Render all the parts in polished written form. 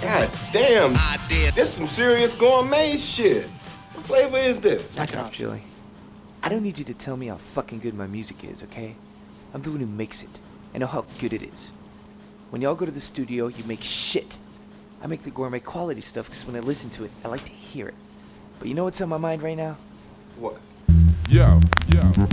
God damn, this some serious gourmet shit. What flavor is this? Knock it off, Julie. I don't need you to tell me how fucking good my music is, okay? I'm the one who makes it. I know how good it is. When y'all go to the studio, you make shit. I make the gourmet quality stuff because when I listen to it, I like to hear it. But you know what's on my mind right now? What? Yo,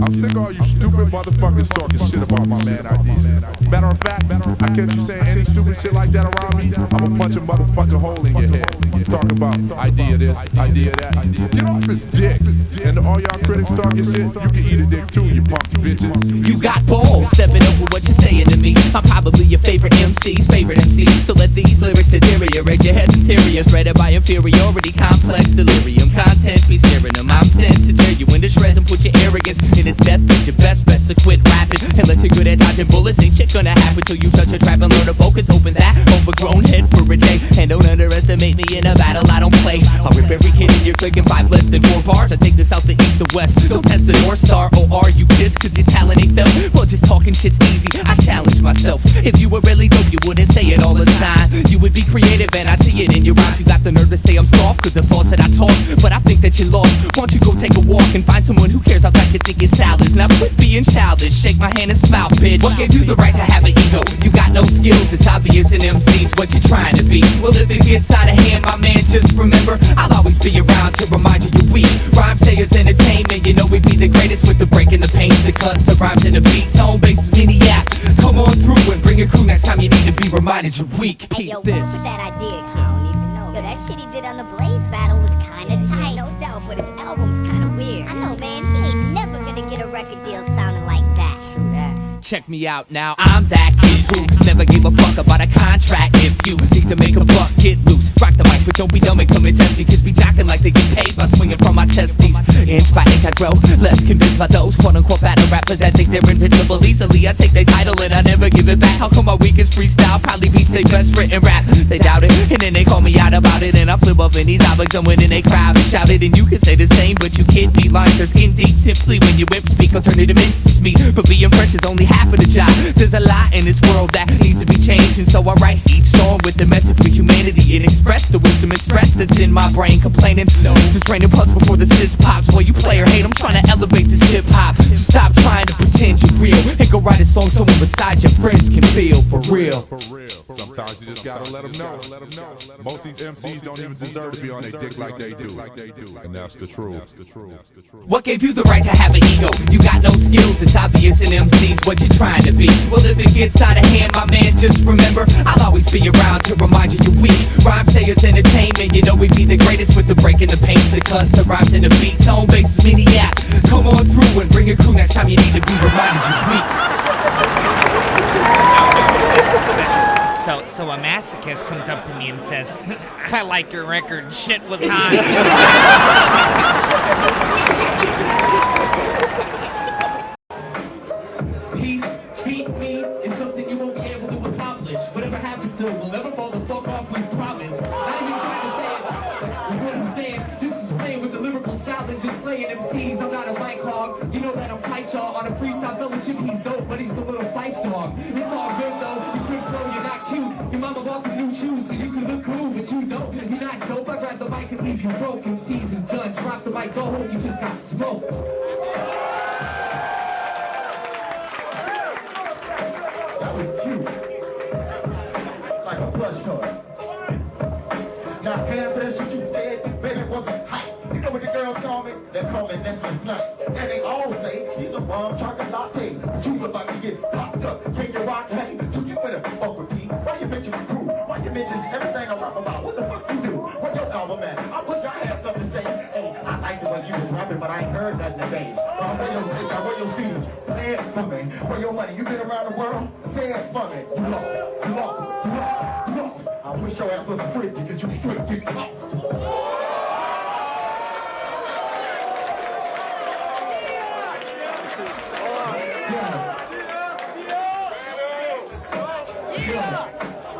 I'm sick of all you stupid motherfuckers talking shit about my man Eyedea. Matter of fact, I catch you saying any stupid shit like that around me, I'ma punch a motherfucking hole in your head. Talk about Eyedea this, Eyedea that. Get off his dick. And to all y'all critics talking shit, you can eat a dick too, you punk bitches. You got balls, stepping over what you're saying to me. I'm probably your favorite MC's favorite MC. So let these lyrics deteriorate your head's interior, threaded by inferiority, complex delirium. Content be scaring them. I'm sent to tear you into shreds and put your arrogance in its death. But your best to quit rapping. Unless you're good at dodging bullets, ain't shit gonna happen till you touch a trap and learn to focus. Open that overgrown head for a day. And don't underestimate me in a battle I don't play. I'll rip every kid in your clique in 5 less than 4 bars. I take this out to east to west. Don't test the North Star, or are you pissed cause your talent ain't felt? Well, just talking shit's easy, I challenge myself. If you were really dope, you wouldn't say it all the time. You would be creative and I see it in your rhymes. You got the nerve to say I'm soft cause the thoughts that I talk. But I think that you're lost. Why don't you go take a walk and find someone who cares how tight you think your style is. Now quit being childish, shake my hand and smile, bitch. What gave you the right to have an ego? You got no skills, it's obvious in MCs what you're trying to be. Well, if it gets out of hand, my man, just remember I'll always be around to remind you you're weak. Rhyme sayers entertainment, you know we be the greatest with the breaking the pains, the cuts, the rhymes and the beats. Home base is P.E A C E. Come on through and bring a crew next time you need to be reminded you're weak. Hey, yo, what's with that idea, kid? I don't even know. Yo, that shit he did on the Blaze battle was kinda tight, no doubt, but his album's kinda weird. I know, man, he ain't never gonna get a record deal sounding like that. True that. Check me out now, I'm that kid who never gave a fuck about a contract. If you need to make a buck, get loose. Rock the mic, but don't be dumb and come and test me. Cause be jocking like they get paid by swinging from my testes. Inch by inch I grow, less convinced by those quote-unquote battle rappers that think they're invincible easily. I take their title and I never give it back. How come my weakest freestyle probably beats their best written rap? They doubt it, and then they call me out about it. And I flip up in these topics and when in they crowd and shout it. And you can say the same, but you can't be lying. Your skin deep simply when you whip speak alternative mince me. But being fresh is only half of the job. There's a lot in this world that needs to be changed. And so I write each song with the message for humanity and express the wisdom and stress that's in my brain. Complaining, just raining puffs before the sis pops. While you play or hate, I'm trying to elevate this hip-hop. So stop trying to pretend you're real and go write a song someone beside your friends can feel for real. Sometimes you just gotta let them know. Most of these MCs don't even deserve to be on their dick like they do. And that's the truth. What gave you the right to have an ego? You got no skills, it's obvious in MCs what you're trying to be. Well, if it gets out of hand, my man, just remember I'll always be around to remind you you're weak. Rhyme sayers entertainment, you know we be the greatest with the breaking the pains, the cuts, the rhymes and the beats. Home base is P.E A C E. Come on through and bring a crew next time you need to be reminded you're weak. So a masochist comes up to me and says, I like your record, shit was hot. Peace, beat me, is something you won't be able to accomplish. Whatever happened to it will never fall the fuck off, we promise. Not even trying to say it, but what I'm saying, this is playing with the lyrical style and just slaying MCs. I'm not a mic hog, you know that I'm tight, y'all. On a freestyle fellowship, he's dope, but he's the little fight dog. It's all good though, you quit flow, you're not cute. Your mama bought the new shoes, so you can look cool, but you don't. You're not dope, I grab the mic and leave you broke. MCs is done, drop the mic, go home, you just got smoked. That was cute. Like a plush toy. Now, paying for that shit you said, this baby wasn't hype. You know what the girls call me? They call me Nestle Snipe. And they all say, he's a bomb chocolate latte. But you about to get popped up. Can you rock? Hey, you get better fuck with me. Why you mention the crew? Why you mention everything I rap about? What the fuck you do? What your album at? I wish I had something to say. Hey, I like the way you was rapping, but I ain't heard nothing today. Where your take out, where your feet? Play it for me. Where your money? You been around the world? Say it for me. You lost. You lost. You lost. You lost. I wish your ass was a frisbee because you straight get lost.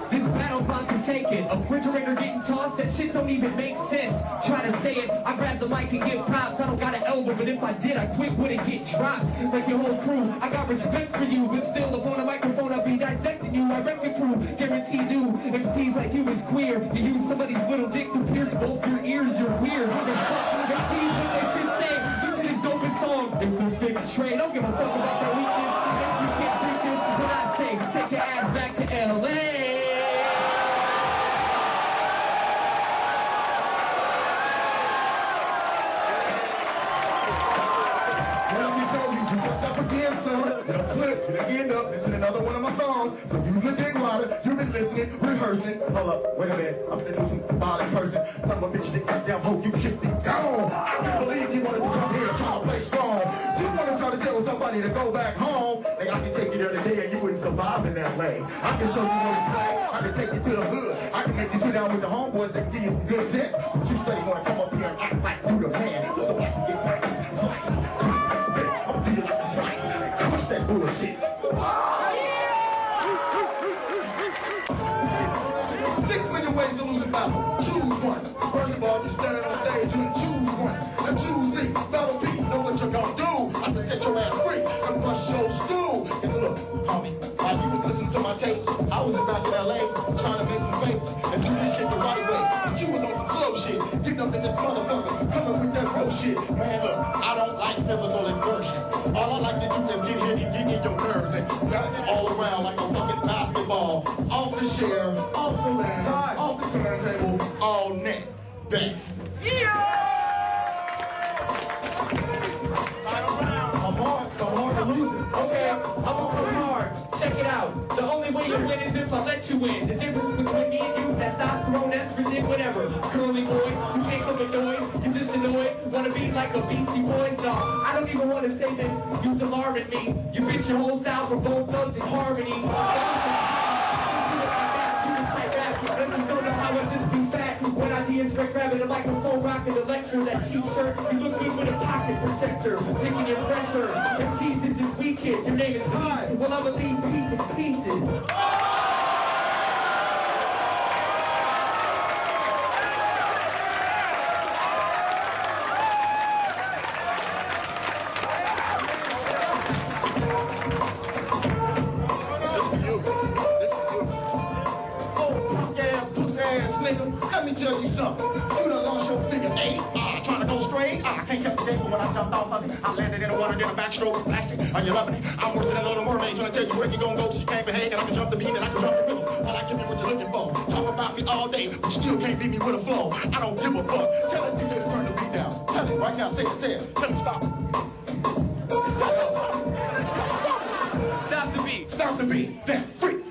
This battle about to take it. A refrigerator getting tossed, that shit don't even make sense. Try to say it, I grab the mic and give props. I don't got an elbow, but if I did, I quit wouldn't get dropped. Like your whole crew, I got respect for you, but still upon a microphone I'll be dissecting you. I wreck the crew, guarantee you. MCs like you is queer. You use somebody's little dick to pierce both your ears, you're weird. What the fuck? MCs what they should say. This is his dopest song. It's a 6 train. Don't give a fuck about that weakness. MCs can't treat this. What I say, take your ass back to LA. I'm slick, and I end up into another one of my songs. So use a dick rider, you've been listening, rehearsing. Hold up, wait a minute, I'm finna do some violent person. Son of a bitch, that goddamn hoe, you should be gone. I can't believe you wanted to come here and try to play strong. You wanna try to tell somebody to go back home. Like I can take you there today and you wouldn't survive in that way. I can show you where to play, I can take you to the hood. I can make you sit down with the homeboys that can give you some good sense. But you steady wanna come up here and act like you the man. You the one to get diced, sliced, spit, I'm do you like a slice. Crush that bullshit. 6 million ways to lose a battle. Choose one. First of all, you're standing on stage, you choose one. Now choose me. Battle P, know what you're gonna do. I can set your ass free and bust your stool. And look, homie, while you was listening to my tapes, I was back in LA trying to make some fakes and do this shit the right way. But you was on some slow shit. Getting up in this motherfucker, coming with that bro shit. Man, look, I don't like physical exertion. All I like to do is get here and get in your nerves and nuts all around like a fucking basketball. Off the chair, off the land, off the turntable, all net, back. I'm hard to lose it. Okay, I'm gonna come hard. Check it out. The only way you win is if I let you win. The difference between me and you, testosterone, estrogen, whatever. Curly boy, you can't come annoyed. You just annoyed. Wanna be like a Beastie Boys? No, I don't even wanna say this. You's alarming me. You bitch your whole style for Bone Thugs in harmony. You just don't know how I just be fat. When I de-stress grabbing the microphone, rocking the lecture, that cheap shirt, you look good with a pocket protector, picking your pressure. MCs is this weekend, your name is Peace. Well, I'ma leave peace in pieces. Let me tell you something. You done lost your figure 8. Trying to go straight. I can't catch the game, but when I jumped off of it, I landed in the water, then a backstroke splashing. Are you loving it? I'm worse than a little mermaid. Trying to tell you where you gonna go, she can't behave, and I can jump the beat, and I can jump the rhythm. All I give you what you're looking for. Talk about me all day, but still can't beat me with a flow. I don't give a fuck. Tell that DJ to turn the beat down. Tell him right now, say it. Tell him stop. Stop the beat. Stop the beat. Then free.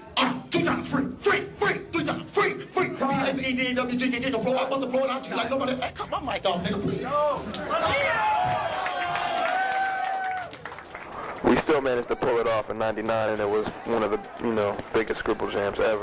2 times free. 3 times free. It's Eyedeamusic, get the floor. I must have blown out you like nobody. Hey, cut my mic off, nigga, please. We still managed to pull it off in '99, and it was one of the, biggest Scribble jams ever.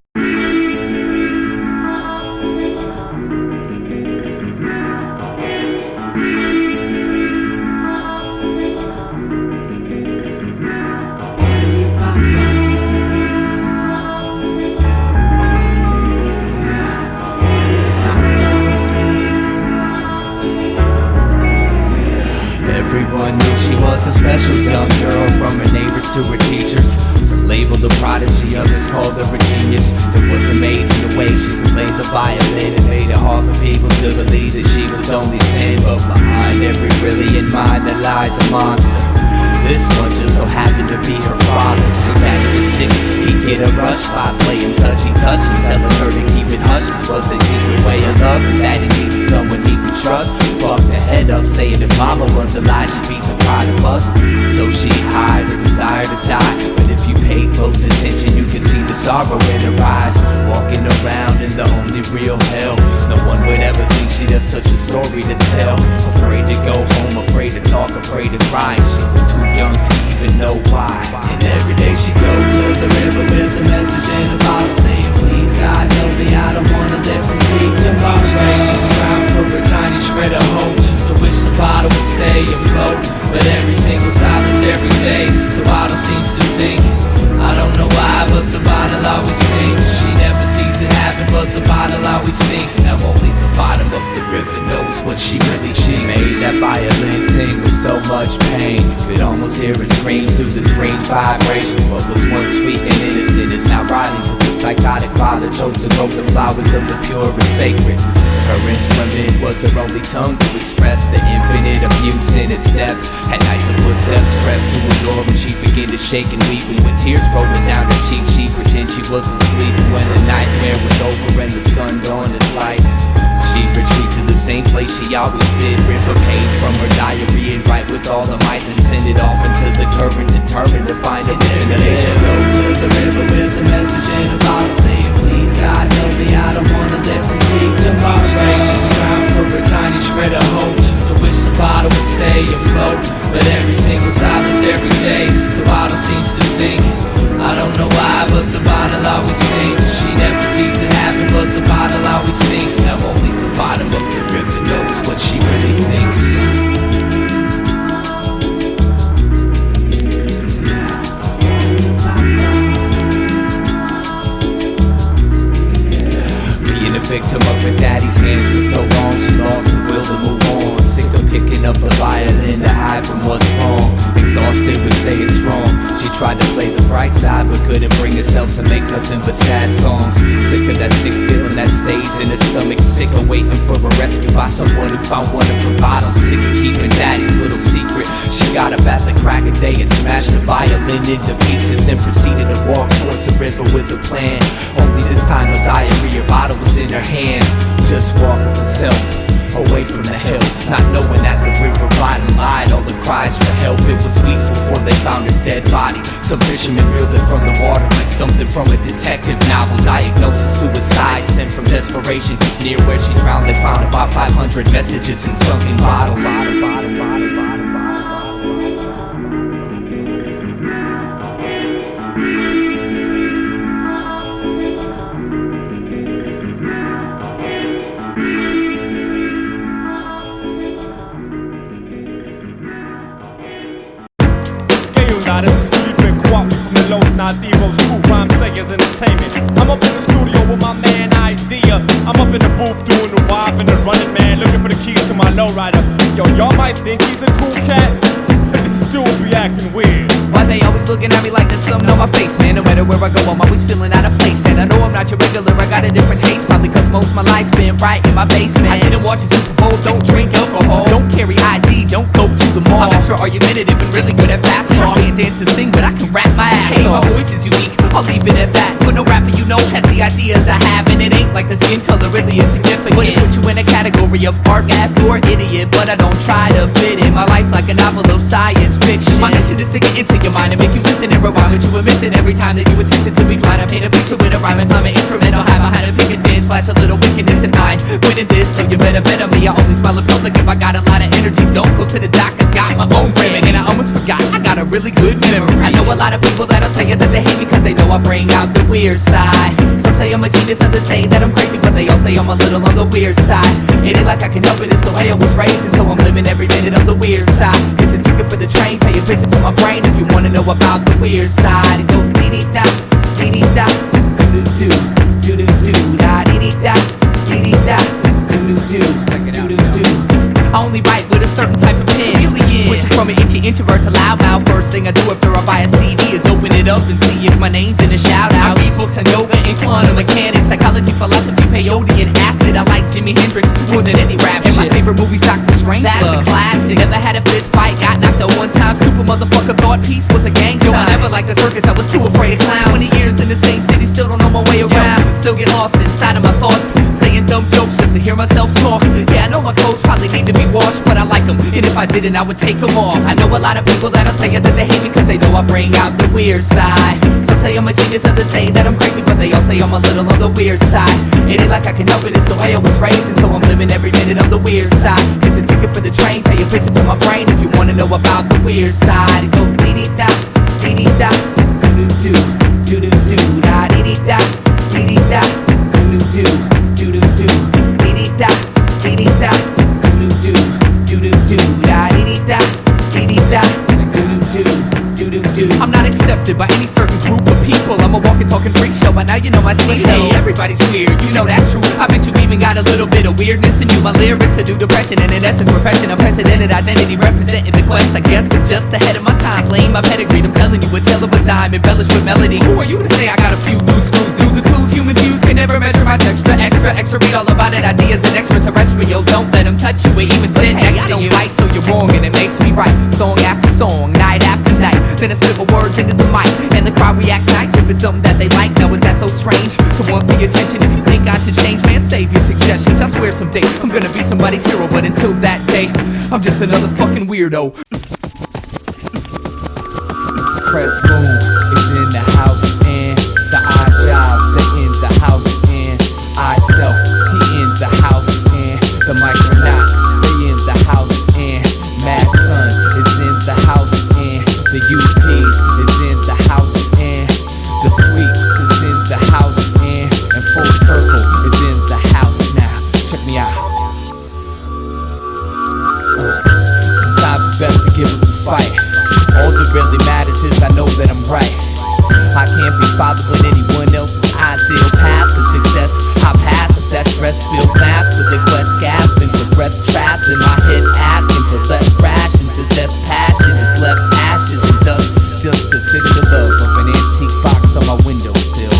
Everyone knew she was a special young girl, from her neighbors to her teachers. Some labeled a prodigy, others called her a genius. It was amazing the way she played the violin. It made it hard for people to believe that she was only 10. But behind every brilliant mind there lies a monster. This one just so happened to be her father. So that he was sick, he'd get a rush by playing touchy-touch and telling her to keep it hush. This was his secret way of love, and that he needed someone he could trust. Fucked her head up, saying if mama was alive, she'd be so proud of us. So she hid her desire to die, but if you paid close attention, you could see the sorrow in her eyes. Walking around in the only real hell, no one would ever think she'd have such a story to tell. Afraid to go home, afraid to talk, afraid to cry. She was too young to even know why. And every day she goes to the river with a message in a bottle saying, please God help me, I don't wanna live to see tomorrow. Each day she's trying for a tiny shred of hope, just to wish the bottle would stay afloat. But every single solitary day, the bottle seems to sink. I don't know why, but the bottle always sinks. She never sees it happen, but the bottle always so much pain. Could almost hear her scream through the screen vibration. What was once sweet and innocent is now rotting, cause the psychotic father chose to grow the flowers of the pure and sacred. Her instrument was her only tongue to express the infinite abuse in its depths. At night the footsteps crept to her door and she began to shake and weep, and with tears rolling down her cheek she pretended she was asleep. When the nightmare was over and the sun dawned its light, she'd retreat to the same place she always did, rip a page from her diary and write with all her might, and send it off into the current, determined to find an destination. Go to the river with a message in a bottle saying, please God help me, I don't wanna live to see tomorrow. Stations time for a tiny shred of hope, just to wish the bottle would stay afloat. But every single solitary day, the bottle seems to sink. I don't know why, but the bottle always sinks. She never sees it happen, but the bottle always sinks. Now only the bottom of the river knows what she really thinks. Being a victim of her daddy's hands for so long, she lost the will to move on. Sick of picking up the violin to hide from what's wrong. Exhausted with staying strong, she tried to play the bright side but couldn't bring herself to make nothing but sad songs. Sick of that sick feeling that stays in her stomach. Sick of waiting for a rescue by someone who found one of her bottles. Sick of keeping daddy's little secret. She got up at the crack of day and smashed the violin into pieces, then proceeded to walk towards the river with a plan. Only this time no diarrhea bottle was in her hand. Just walking for self, away from the hill, not knowing that the river bottom lied all the cries for help. It was weeks before they found her dead body. Some fishermen reeled it from the water like something from a detective novel. Diagnosis suicide stemmed from desperation, cause near where she drowned they found about 500 messages in sunken bottles. This is Felipe Kwame from the Los Nadiros crew, Rhyme Sayers Entertainment. I'm up in the studio with my man Eyedea. I'm up in the booth doing the wop and the running man, looking for the keys to my lowrider. Yo, y'all might think he's a cool cat, but this dude be acting weird. Why they always looking at me like there's something on my face, man? No matter where I go, I'm always feeling out of place. And I know I'm not your regular, I got a different taste. Probably cause most of my life's been right in my basement. I didn't watch a Super Bowl, don't drink alcohol, don't carry ID, don't go to the mall. I'm extra argumentative and really good at fast talk. Can't dance or sing, but I can rap my ass off. My voice is unique, I'll leave it at that. But no rapper you know has the ideas I have, and it ain't like the skin color really is significant. Wouldn't put you in a category of art, math, or idiot, but I don't try to fit in. My life's like a novel of science fiction. My mission is to get into your mind and make you listen and rewind what you were missing every time that you insisted to be blind. I paint a picture with a rhyme and climb an instrumental, hide behind a picket fence, flash a little wickedness in mind. Winning this, so you better bet on me. I only smile in public if I got a lot of energy. Don't go to the doc, I got my own remedy. And I almost forgot, I got a really good memory. I know a lot of people that'll tell you that they hate me cause they know I bring out the weird side. Some say I'm a genius, others say that I'm crazy, but they all say I'm a little on the weird side. It ain't like I can help it, it's the way I was raised, and so I'm living every minute on the weird side. It's a ticket for the train, pay a visit to my brain if you wanna know about the weird side. It goes dee-dee-da, dee-dee-da, do-do-do, do-do-do, da dee-dee-da, dee-dee-da, do-do-do, do-do-do. I only write with a certain type of pen. Switching from an itchy introvert to loudmouth. First thing I do after I buy a CD is open it up and see if my name's in the shout-out. I read books on yoga and quantum mechanics, psychology, philosophy, peyote, and acid. I like Jimi Hendrix more than any rap shit. And my favorite movie's Dr. Strangelove. That's a classic. Never had a fist fight, got knocked out one time. Stupid motherfucker thought peace was a gang sign. Yo, I never liked the circus, I was too afraid of clowns. 20 years in the same city, still don't know my way around. Still get lost inside of my thoughts, saying dumb jokes just to hear myself talk. Yeah, I know my clothes probably need to be washed, but I like them, and if I didn't, I would take them off. I know a lot of people that'll tell you that they hate me cause they know I bring out the weird side. Some say I'm a genius, others say that I'm crazy, but they all say I'm a little on the weird side. It ain't like I can help it, it's the way I was raised, and so I'm living every minute on the weird side. It's a ticket for the train, pay a visit to my brain if you wanna know about the weird side. It goes dee-dee-da, dee-dee-da, do-do-do, do-do-do, da dee-dee-da, dee-dee-da, do-do-do, do-do-do, dee-dee-da, dee-dee-da, do-do-do, do-do-do, da dee-dee-da, dee-dee-da, do-do-do, do-do-do. I'm not accepted by any certain group of people. I'm a walking, talking freak show, but now you know my speed. Hey, everybody's weird, you know that's true. I bet you even even got a little bit of weirdness in you. My lyrics, a new depression, and in essence repression, unprecedented identity representing the quest. I guess I'm just ahead of my time, playing my pedigree. I'm telling you a tale of a dime, embellished with melody. Who are you to say I got a few loose screws? Do the tools humans use can never measure my texture. Extra, read all about it. Ideas an extraterrestrial. Don't let them touch you or even sit next to you. Right, so you're wrong, and it makes me right. Song after song, night after night. Then I spit my words into the mic, and the crowd reacts nice if it's something that they like. Now is that so strange to want the attention? If you think I should change, man, save your suggestions. I swear someday I'm gonna be somebody's hero, but until that day, I'm just another fucking weirdo. Crest Moon is in the house, and the eye jobs, they in the house, and I self, he in the house, and the micronauts, they in the house, and Mad Sun is in the house, and the UPs is in the house, and the Sweeps is in the house, and Full Circle is in the house now. Check me out. Sometimes it's best to give up the fight. All that really matters is I know that I'm right. I can't be following anyone else's ideal path to success. I pass if that stress-filled math with the quest gasping for breath trapped in my head, asking for less rations. To death passion is left ashes and dust, just to sit in the love of an antique box on my windowsill.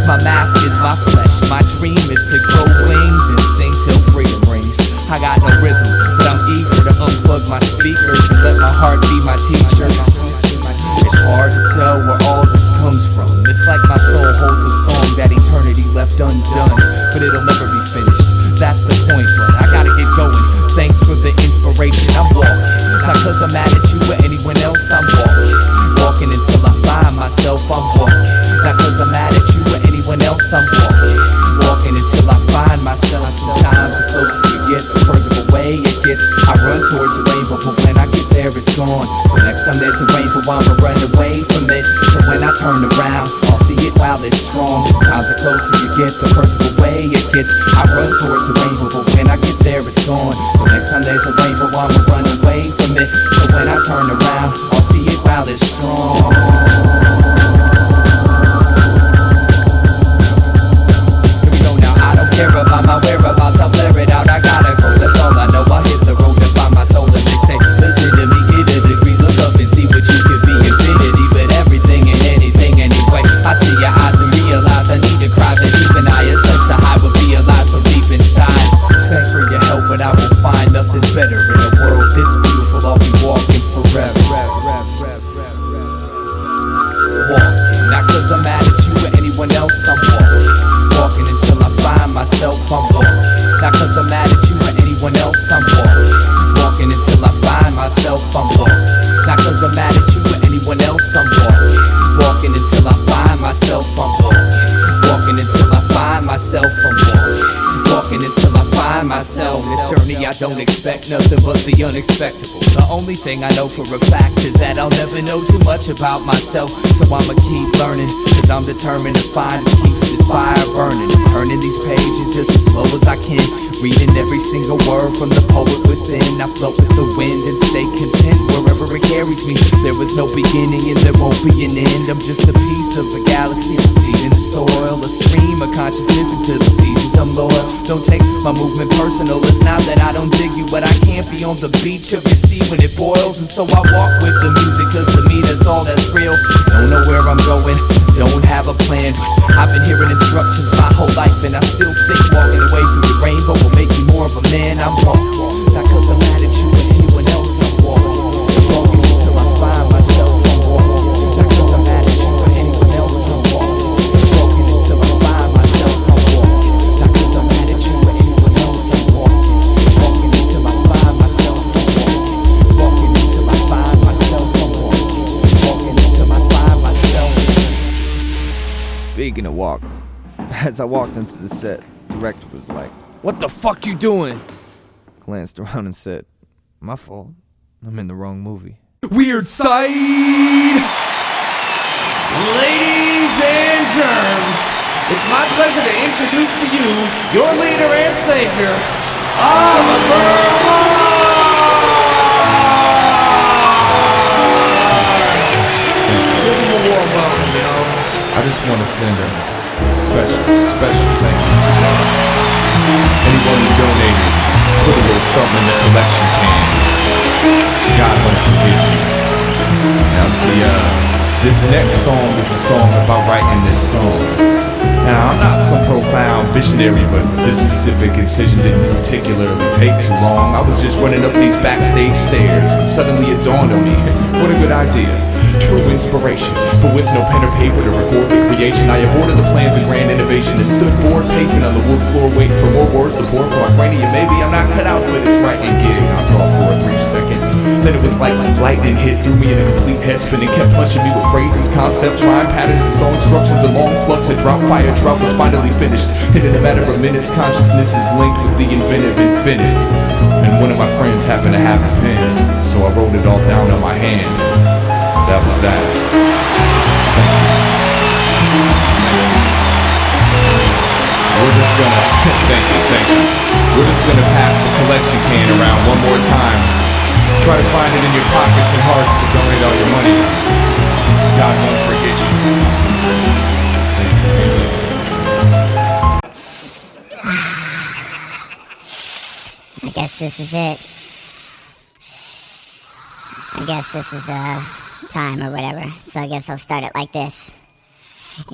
My mask is my flesh, my dream is to grow wings and sing till freedom rings. I got no rhythm, but I'm eager to unplug my speakers and let my heart be my teacher. It's hard to tell where all this comes from. It's like my soul holds a song that eternity left undone, but it'll never be finished. That's the point, but I gotta get going. Thanks for the inspiration, I'm walking. Not cause I'm mad at you or anyone else, I'm walking. Walking until I find myself, I'm walking. Not cause I'm mad at you or anyone else, I'm walking. Walking until I find myself. Sometimes the closer you get, the further away it gets. I run towards a rainbow, but when I get there, it's gone. So next time there's a rainbow, I'ma run away from it. So when I turn around, I'll see it while it's strong. Sometimes the closer you get, the further away it gets. I run towards a rainbow, but when I get there, it's gone. So next time there's a rainbow, I'ma run away from it. So when I turn around, I'll see it while it's strong. Care about my whereabouts, I'll blare it out, I gotta go, that's all I know. I hit the road to find my soul and they say, listen to me, get a degree, look up and see what you could be. Infinity, but everything and anything anyway. I see your eyes and realize I need to cry, that deep an eye, a touch so high would be alive so deep inside. Thanks for your help, but I will find nothing better in a world this beautiful. I'll be walking forever. Walking, not cause I'm mad at you or anyone else, I'm walking. Walking until I find myself, I'm walking. Not cause I'm mad at you or anyone else, I'm walking. Walking until I find myself, I'm walking. Not cause I'm mad at you or anyone else, I'm walking. Walking until I find myself, I'm walking. Walking until I find myself, I'm walking. Walking until I find myself. This journey I don't expect nothing but the unexpected. The only thing I know for a fact is that I'll never know too much about myself. So I'ma keep learning, cause I'm determined to find what keeps this fire burning. I'm turning these pages just as slow as I can, reading every single word from the poet within. I float with the wind and stay content wherever it carries me. There was no beginning and there won't be an end. I'm just a piece of a galaxy, a seed in the soil, a stream of consciousness into the seasons I'm loyal. Don't take my movement personal, it's not that I don't dig you, but I can't be on the beach of your sea when it boils. And so I walk with the music, cause to me that's all that's real. Don't know where I'm going, don't have a plan, but I've been hearing instructions my whole life, and I still think walking away from the rainbow will make me more of a man. I'm walking, not cause I'm mad at you or anyone else, I'm walking. Walking until I find myself, I'm walking. Not cause I'm mad at you or anyone else, I'm walking. Walking until I find myself, I'm walking. Not cause I'm mad at you or anyone else, I'm walking. Walking until I find myself, I'm walking. Walking until I find myself, I'm walking. Walking until I find myself. Speaking of walk, as I walked into the set, the director was like, "What the fuck you doing?" Glanced around and said, "My fault. I'm in the wrong movie." Weird side! Ladies and germs, it's my pleasure to introduce to you your leader and savior, Oliver Give him a warm welcome, you know. I just want to send a special thank you to something in the collection can. God won't forget you. Now see, this next song is a song about writing this song. Now, I'm not some profound visionary, but this specific incision didn't particularly take too long. I was just running up these backstage stairs, and suddenly it dawned on me, what a good idea. True inspiration, but with no pen or paper to record the creation, I aborted the plans of grand innovation and stood bored pacing on the wood floor waiting for more words to pour for my cranium. Maybe I'm not cut out for this writing gig, I thought for a brief second. Then it was like lightning hit, threw me in a complete head spin and kept punching me with phrases, concepts, rhyme patterns, and song instructions. The long flux of drop fire drought was finally finished, and in a matter of minutes, consciousness is linked with the inventive infinite. And one of my friends happened to have a pen, so I wrote it all down on my hand. That was that. We're just gonna, thank you. We're just gonna pass the collection can around one more time. Try to find it in your pockets and hearts to donate all your money. God won't forget you. I guess this is it. I guess this is time or whatever. So I guess I'll start it like this.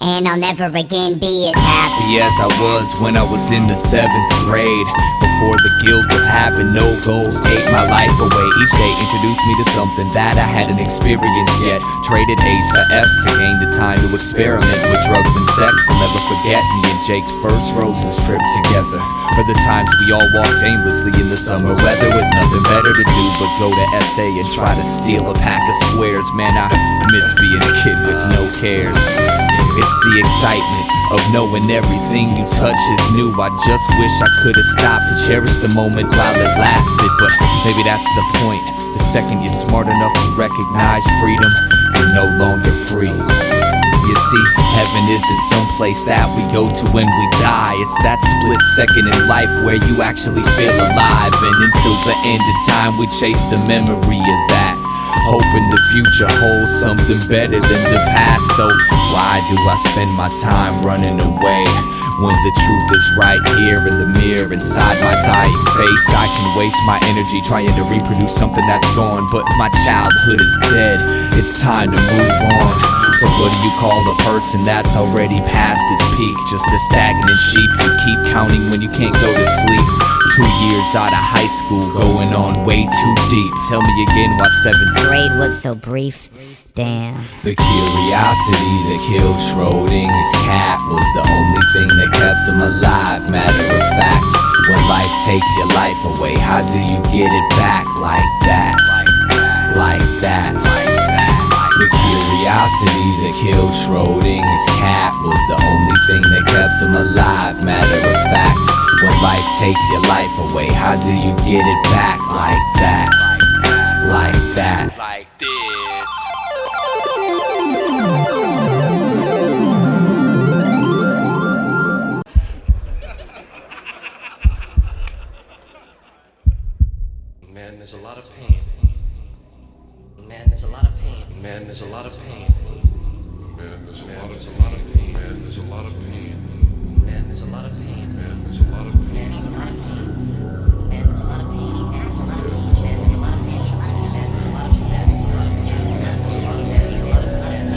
And I'll never again be as happy as I was when I was in the 7th grade. Before the guilt of having no goals ate my life away. Each day introduced me to something that I hadn't experienced yet. Traded A's for F's to gain the time to experiment with drugs and sex. I'll never forget me and Jake's first roses trip together. Or the times we all walked aimlessly in the summer weather with nothing better to do but go to SA and try to steal a pack of squares. Man, I miss being a kid with no cares. It's the excitement of knowing everything you touch is new. I just wish I could've stopped and cherished the moment while it lasted. But maybe that's the point. The second you're smart enough to recognize freedom, you're no longer free. You see, heaven isn't some place that we go to when we die. It's that split second in life where you actually feel alive. And until the end of time we chase the memory of that, hoping the future holds something better than the past. So why do I spend my time running away when the truth is right here in the mirror inside my dying face? I can waste my energy trying to reproduce something that's gone, but my childhood is dead. It's time to move on. So what do you call a person that's already past its peak? Just a stagnant sheep you keep counting when you can't go to sleep. 2 years out of high school, going on way too deep. Tell me again why 7th grade was so brief. Damn. The curiosity that killed Schrodinger's cat was the only thing that kept him alive. Matter of fact, when life takes your life away, how do you get it back like that? Like that. The curiosity that killed Schrodinger's cat was the only thing that kept him alive. Matter of fact, when life takes your life away, how do you get it back like that? Like that. Like this. Man, there's a lot of pain. Man, there's a lot of pain. Man, there's a lot of pain. Man, there's a lot of pain. Man, there's a lot of pain. Man, there's a lot of pain. Man, there's a lot of pain. Man, there's a lot of pain. Man, there's a lot of pain. Man, there's a lot of pain. Man, there's a lot of pain. Man, there's a lot of pain. Man, there's a lot of pain. Man, there's a lot of pain.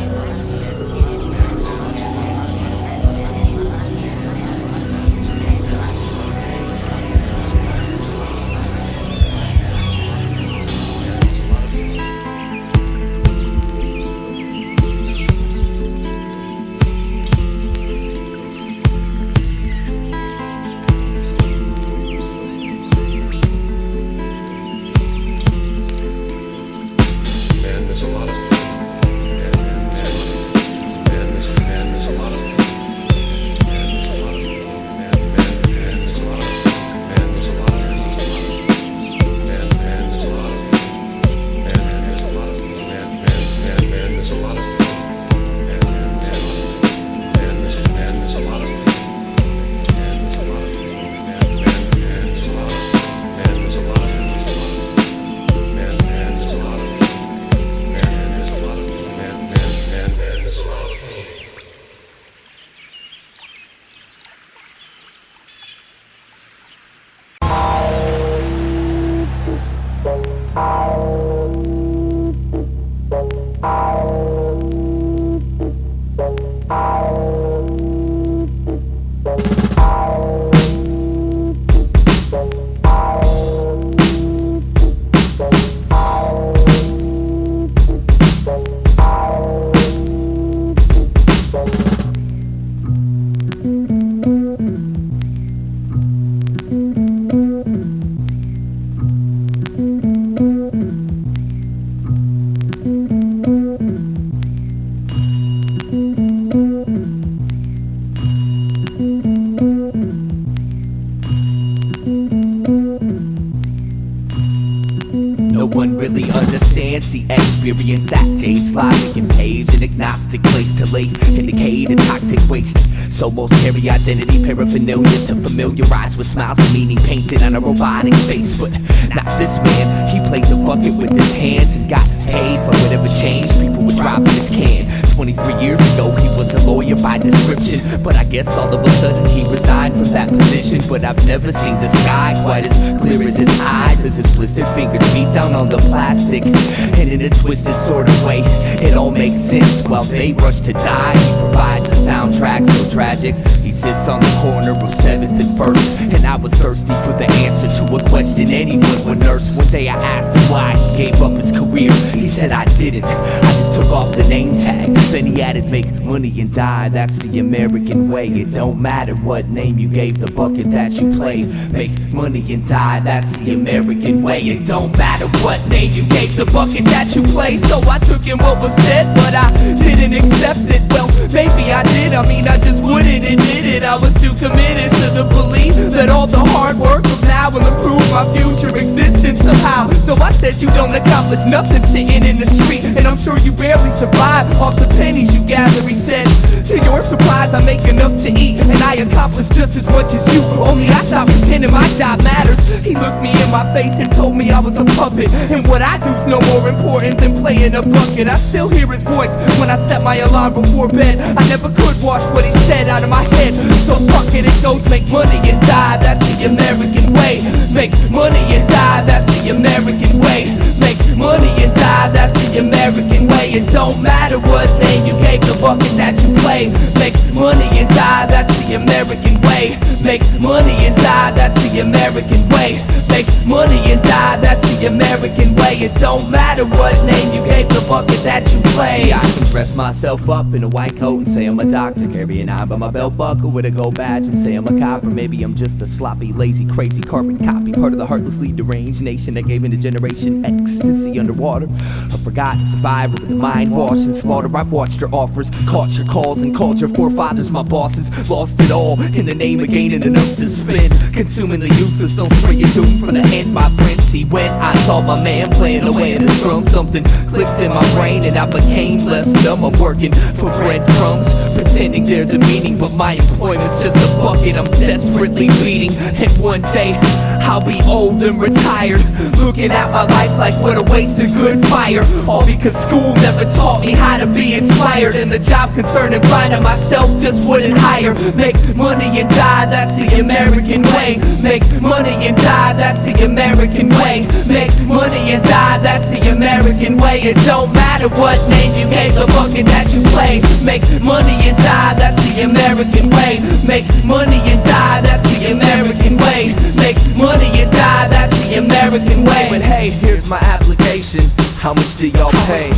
one really understands the experience that jades logic and paves an agnostic place to lay in decayed and toxic waste. So most carry identity paraphernalia to familiarize with smiles and meaning painted on a robotic face. But not this man, he played the bucket with his hands and got paid. But whatever changed, people would drop in his can. 23 years ago, he was a lawyer by description, but I guess all of a sudden he resigned from that position. But I've never seen the sky quite as clear as his eyes, as his blistered fingers beat down on the plastic. And in a twisted sort of way, it all makes sense. While they rush to die, he provides a soundtrack so tragic. He sits on the corner of 7th and 1st, and I was thirsty for the answer to a question anyone would nurse. One day I asked him why he gave up his career. He said, I didn't, I just took off the name tag. Then he added, make money and die, that's the American way. It don't matter what name you gave the bucket that you play. Make money and die, that's the American way. It don't matter what name you gave the bucket that you play. So I took in what was said, but I didn't accept it. Well, maybe I did, I mean I just wouldn't admit it. I was too committed to the belief that all the hard work of now will improve my future existence somehow. So I said you don't accomplish nothing sitting in the street, and I'm sure you barely survive off the pennies you gather. He said, to your surprise I make enough to eat, and I accomplish just as much as you, only I stopped pretending my job matters. He looked me in my face and told me I was a puppet, and what I do's no more important than playing a bucket. I still hear his voice when I set my alarm before bed. I never could wash what he said out of my head, so fuck it, it goes make money and die, that's the American way. Make money and die, that's the American way. Make money and die, that's the American way. It don't matter what name you gave the bucket that you play. Make money and die, that's the American way. Make money and die, that's the American way. Make money and die, that's the American way. It don't matter what name you gave the bucket that you play. See, I can dress myself up in a white coat and say I'm a doctor, carry an eye by my belt buckle with a gold badge and say I'm a cop. Or maybe I'm just a sloppy, lazy, crazy carbon copy, part of the heartlessly deranged nation that gave in a generation ecstasy underwater. A forgotten survivor with a mind washed and slaughter. I've watched your offers, caught your calls, and called your forefathers my bosses. Lost it all in the name of gaining enough to spend, consuming the useless. Don't spray your doom from the hand, my friend. See, when I saw my man playing away in his drum, something clicked in my brain and I became less dumb. I'm working for breadcrumbs, pretending there's a meaning, but my employment's just a bucket I'm desperately bleeding. And one day I'll be old and retired, looking at my life like what a waste of good fire. All because school never taught me how to be inspired, and the job concern and finding myself just wouldn't hire. Make money and die, that's the American way. Make money and die, that's the American way. Make money and die, that's the American way. It don't matter what name you gave the bucket that you play. Make money and die, that's the American way. Make money and die, that's the American way. Make money and die, that's the American way. But hey, here's my application. How much do y'all pay?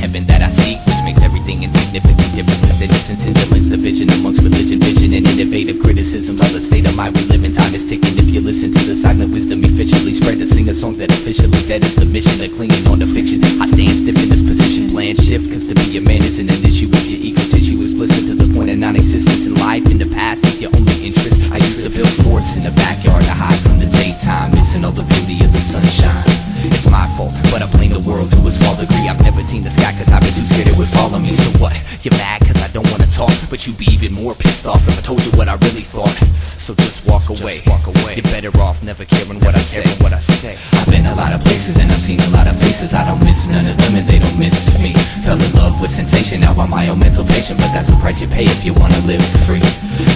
heaven that I seek, which makes everything insignificant. Differences, innocence, indolence, division amongst religion, vision, and innovative criticism. All the state of mind we live in, time is ticking. If you listen to the silent wisdom efficiently spread, to sing a song that officially dead is the mission of clinging on to fiction. I stand stiff in this position, plan shift, cause to be a man isn't an issue. If your ego tissue is blistered to the point of non-existence in life, in the past is your only interest. I used to build forts in the backyard to hide from the daytime, missing all the beauty of the sunshine. It's my fault, but I blame the world to a small degree. I've never seen the sky cause I've been too scared it would follow me. So what? You're mad cause I don't wanna talk, but you'd be even more pissed off if I told you what I really thought. So just walk away. You're better off never caring what I say. I've been a lot of places and I've seen a lot of faces. I don't miss none of them and they don't miss me. Fell in love with sensation, now I'm my own mental patient, but that's the price you pay if you wanna live free.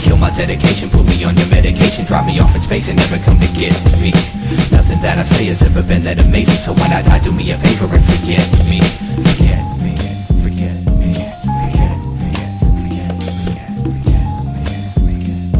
Kill my dedication, put me on your medication, drop me off in space and never come to get me. Nothing that I say has ever been that amazing, so when I die, do me a favor and forget me. Forget me, forget me, forget me, forget me.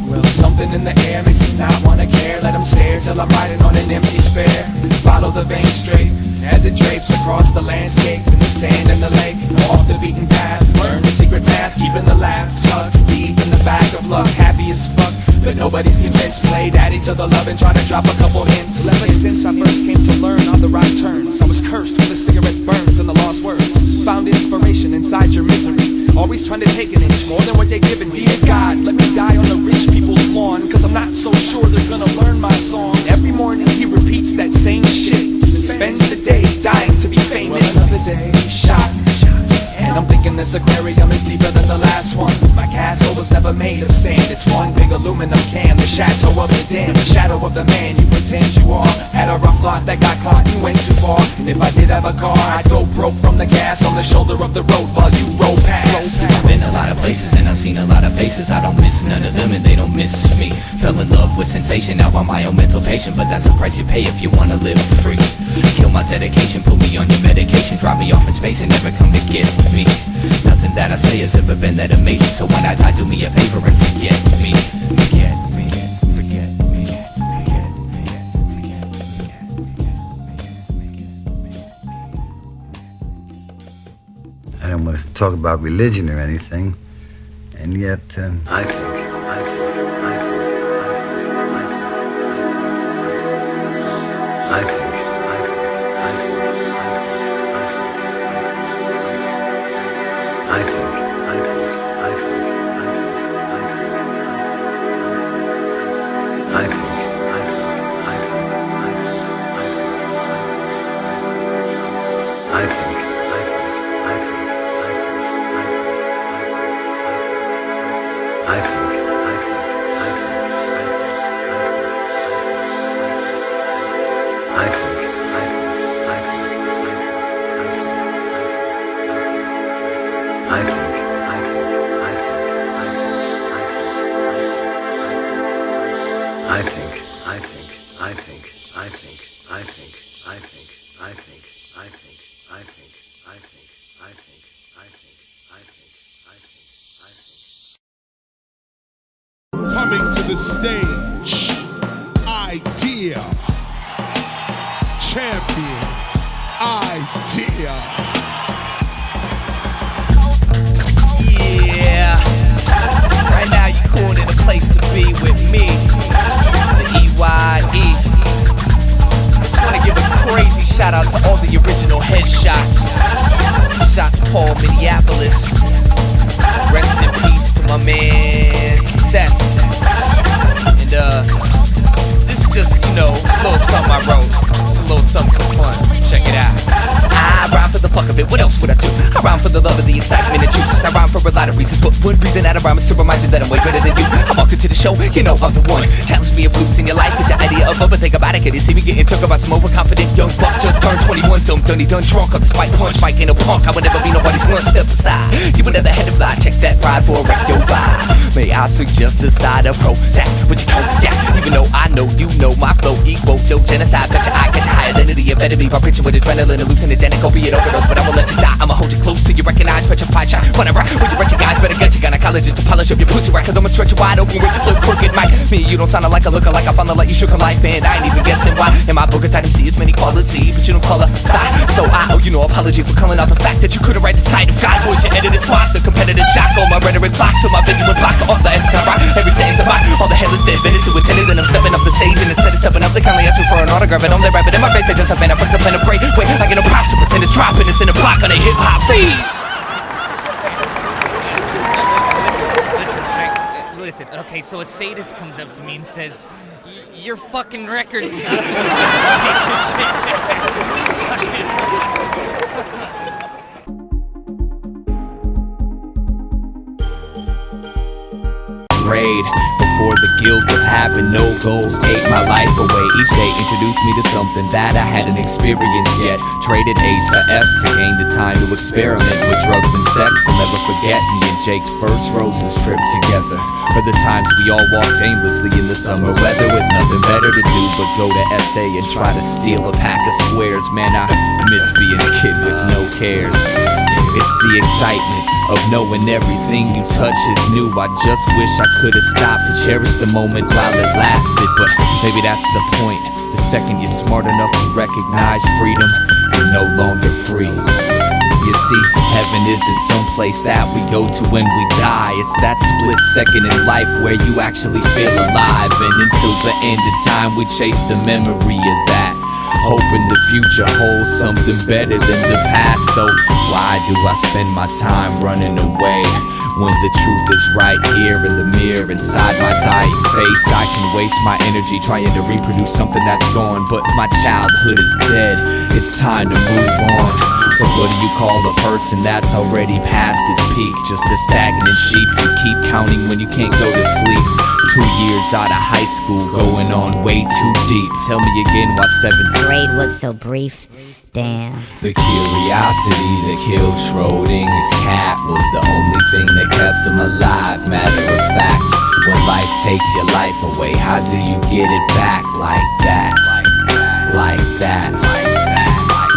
Well, something in the air makes me not wanna care. Let them stare till I'm riding on an empty spare. Follow the vein straight as it drapes across the landscape, in the sand and the lake, off the beaten path. Learn the secret math, keeping the laugh tucked deep in the back of luck. Happy as fuck, but nobody's convinced. Play daddy to the love and try to drop a couple hints. Ever since I first came to learn on the right turns, I was cursed with the cigarette burns and the lost words. Found inspiration inside your misery, always trying to take an inch more than what they're giving. Dear God, let me die on the rich people's lawn, cause I'm not so sure they're gonna learn my songs. Every morning he repeats that same shit, spends the day dying to be famous. Well, another day, shot. And I'm thinking this aquarium is deeper than the last one. My castle was never made of sand, it's one big aluminum can. The chateau of the dam, the shadow of the man you pretend you are. Had a rough lot that got caught and went too far. And if I did have a car, I'd go broke from the gas on the shoulder of the road while you roll past. I've been a lot of places and I've seen a lot of faces. I don't miss none of them and they don't miss me. Fell in love with sensation, now I'm my own mental patient, but that's the price you pay if you wanna live free. Kill my dedication, put me on your medication, drop me off in space and never come to get me. Nothing that I say has ever been that amazing, so when I die, do me a favor and forget me. Forget me, forget me, forget me, forget me. I don't want to talk about religion or anything, and yet I think Coming to the stage, Eyedea, champion, Eyedea. Yeah, right now you called in a place to be with me, the E.Y.E. Just wanna give a crazy shout out to all the original headshots. Shots Paul, Minneapolis. Rest in peace to my man Cess. And this just, you know, a little something I wrote. Just a little something for fun. Check it out. I rhyme for the fuck of it, what else would I do? I rhyme for the love of the excitement and juice. I rhyme for a lot of reasons, but one reason that I rhyme is to remind you that I'm way better than you. I walk into the show, you know I'm the one. Challenge me if losing your life is your idea of fun, but think about it, can you see me getting took about some overconfident young buck? Just turned 21, dumb, dunny, done drunk on the spike punch. Mike ain't no punk, I would never be nobody's lunch. Step aside, you would never had to fly. Check that ride for a wreck your vibe. May I suggest a side of Prozac, but you can't react. Even though I know you know my flow equals your genocide. Bet your eye catch a higher than the amphetamine by preaching with adrenaline, hallucinogenic, opiate overdose. But I will let you die, I'ma hold you close to your you recognize, petrified, shot, whatever. When you wretched guys, better get your gynecologist to polish up your pussy right, cause I'ma stretch you wide open with this little crooked mic. Me, you don't sound like a looker, like I found the light you shook her life, and I ain't even guessing why. In my book, a tight MC is many quality, but you don't call her fly. So I owe you no apology for calling out the fact that you couldn't write the title of God. Boys, your edited spots, a competitive shock on my rhetoric clock, till my venue was blocked off the ends to rock. Every sentence of mine, all the headless dead vetted to attended, and I'm stepping up the stage, and instead of stepping up, they kindly ask me for an autograph, and I'm there rapping in my face, I just have been, I fucked up in a break. Wait, I get no props to pretend it's dropping, it's in the block on the hip-hop feeds. Listen, okay, so a sadist comes up to me and says, your fucking record sucks. Piece of shit. Raid before the guilt of having no goals ate my life away. Each day introduced me to something that I hadn't experienced yet. Traded A's for F's to gain the time to experiment with drugs and sex. I'll never forget me and Jake's first roses trip together. Or the times we all walked aimlessly in the summer weather with nothing better to do but go to SA and try to steal a pack of squares. Man, I miss being a kid with no cares. It's the excitement of knowing everything you touch is new. I just wish I could have stopped to cherish the moment while it lasted, but maybe that's the point. The second you're smart enough to recognize freedom, you're no longer free. You see, heaven isn't someplace that we go to when we die. It's that split second in life where you actually feel alive. And until the end of time, we chase the memory of that, hoping the future holds something better than the past. So why do I spend my time running away when the truth is right here in the mirror inside my dying face? I can waste my energy trying to reproduce something that's gone, but my childhood is dead. It's time to move on. So what do you call a person that's already past its peak? Just a stagnant sheep you keep counting when you can't go to sleep. 2 years out of high school, going on way too deep. Tell me again why 7th grade was so brief. Damn. The curiosity that killed Schrodinger's cat was the only thing that kept him alive. Matter of fact, when life takes your life away, how do you get it back like that? Like that.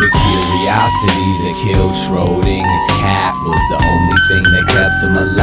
The curiosity that killed Schrodinger's cat was the only thing that kept him alive.